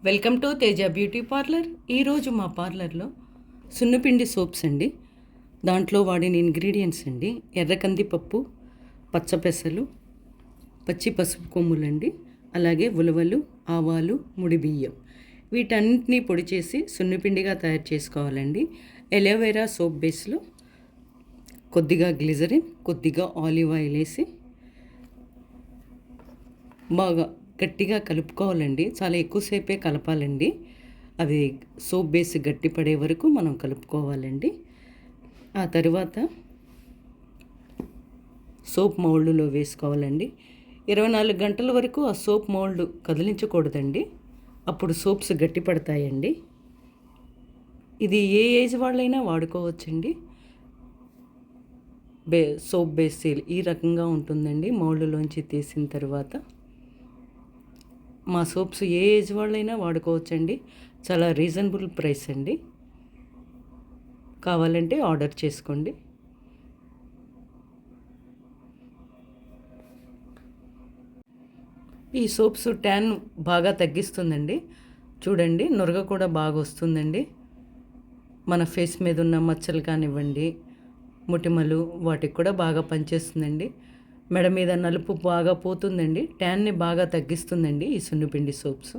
Welcome to Teja beauty parlour. ఈరోజు మా పార్లర్లో సున్నపిండి soaps అండి. దాంట్లో వాడిన ఇంగ్రీడియంట్స్ అండి: ఎర్రకందిపప్పు, పచ్చపెసలు, పచ్చి పసుపు కొమ్ములండి, అలాగే ఉలవలు, ఆవాలు, ముడి బియ్యం. వీటన్నింటినీ పొడి చేసి సున్నపిండిగా తయారు చేసుకోవాలండి. ఎలోవెరా సోప్ బేస్లో కొద్దిగా గ్లిజరిన్, కొద్దిగా ఆలివ్ ఆయిల్ వేసి బాగా గట్టిగా కలుపుకోవాలండి. చాలా ఎక్కువసేపే కలపాలండి. అవి సోప్ బేస్ గట్టి పడే వరకు మనం కలుపుకోవాలండి. ఆ తర్వాత సోప్ మౌల్డ్లో వేసుకోవాలండి. 24 గంటల వరకు ఆ సోప్ మౌల్డ్ కదిలించకూడదండి. అప్పుడు సోప్స్ గట్టి పడతాయండి. ఇది ఏ ఏజ్ వాళ్ళైనా వాడుకోవచ్చండి. సోప్ బేస్ ఈ రకంగా ఉంటుందండి. మౌల్డ్లోంచి తీసిన తర్వాత మా సోప్స్ ఏ ఏజ్ వాళ్ళైనా వాడుకోవచ్చండి. చాలా రీజనబుల్ ప్రైస్ అండి. కావాలంటే ఆర్డర్ చేసుకోండి. ఈ సోప్స్ ట్యాన్ బాగా తగ్గిస్తుందండి. చూడండి, నురగ కూడా బాగా వస్తుందండి. మన ఫేస్ మీద ఉన్న మచ్చలు కానివ్వండి, మొటిమలు, వాటికి కూడా బాగా పనిచేస్తుందండి. మెడ మీద నలుపు బాగా పోతుందండి. ట్యాన్ని బాగా తగ్గిస్తుందండి ఈ సున్నిపిండి సోప్స్.